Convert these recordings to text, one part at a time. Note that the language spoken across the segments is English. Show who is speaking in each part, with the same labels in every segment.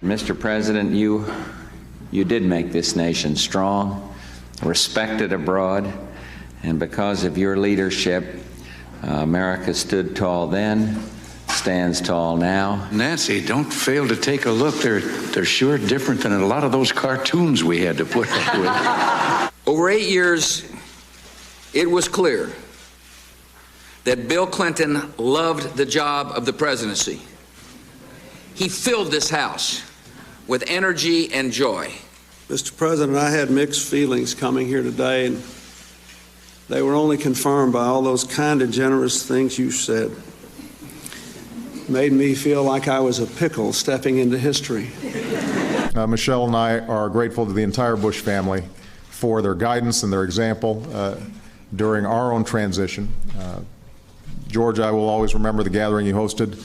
Speaker 1: Mr. President, you did make this nation strong, respected abroad, and because of your leadership, America stood tall then, stands tall now.
Speaker 2: Nancy, don't fail to take a look. They're sure different than a lot of those cartoons we had to put up with.
Speaker 3: Over 8 years, it was clear that Bill Clinton loved the job of the presidency. He filled this House with energy and joy.
Speaker 4: Mr. President, I had mixed feelings coming here today, and they were only confirmed by all those kind and generous things you said. Made me feel like I was a pickle stepping into history.
Speaker 5: Michelle and I are grateful to the entire Bush family for their guidance and their example during our own transition. George, I will always remember the gathering you hosted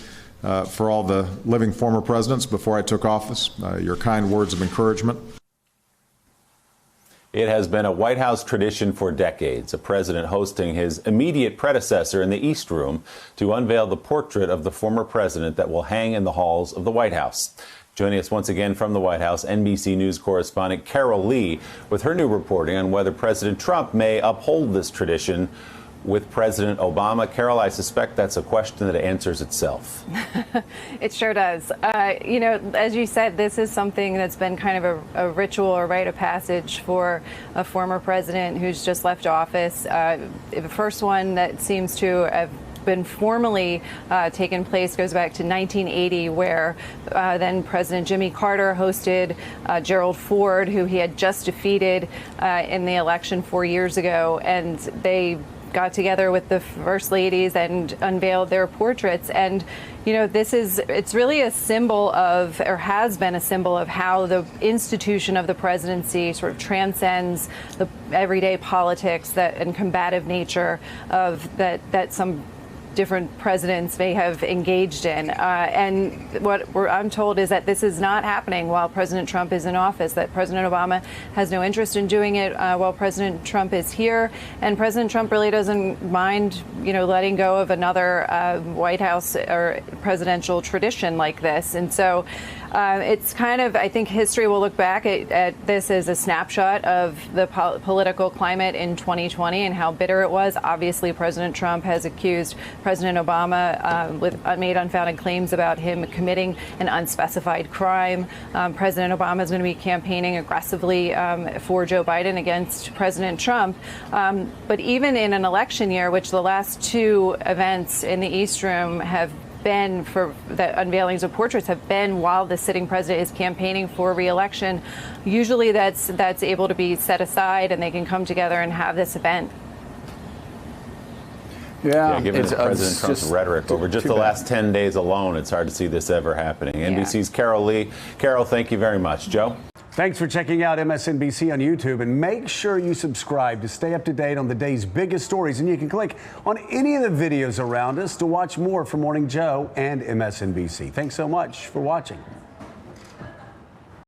Speaker 5: for all the living former presidents before I took office, your kind words of encouragement.
Speaker 6: It has been a White House tradition for decades, a president hosting his immediate predecessor in the East Room to unveil the portrait of the former president that will hang in the halls of the White House. Joining us once again from the White House, NBC News correspondent Carol Lee with her new reporting on whether President Trump may uphold this tradition with President Obama. Carol, I suspect that's a question that answers itself.
Speaker 7: It sure does. You know, as you said, this is something that's been kind of a ritual or rite of passage for a former president who's just left office. The first one that seems to have been formally taken place goes back to 1980, where then President Jimmy Carter hosted Gerald Ford, who he had just defeated in the election 4 years ago, and they got together with the first ladies and unveiled their portraits. And you know, it's really a symbol of, or has been a symbol of, how the institution of the presidency sort of transcends the everyday politics and combative nature of that some different presidents may have engaged in. And what I'm told is that this is not happening while President Trump is in office, that President Obama has no interest in doing it while President Trump is here. And President Trump really doesn't mind, you know, letting go of another White House or presidential tradition like this. And so it's kind of, I think history will look back at this as a snapshot of the political climate in 2020 and how bitter it was. Obviously, President Trump has accused President Obama made unfounded claims about him committing an unspecified crime. President Obama is going to be campaigning aggressively for Joe Biden against President Trump. But even in an election year, which the last two events in the East Room have been, for the unveilings of portraits, have been while the sitting president is campaigning for re-election, usually that's able to be set aside and they can come together and have this event.
Speaker 6: Yeah, given President Trump's rhetoric over just the last 10 days alone, it's hard to see this ever happening. Yeah. NBC's Carol Lee. Carol, thank you very much. Joe?
Speaker 8: Thanks for checking out MSNBC on YouTube, and make sure you subscribe to stay up to date on the day's biggest stories. And you can click on any of the videos around us to watch more from Morning Joe and MSNBC. Thanks so much for watching.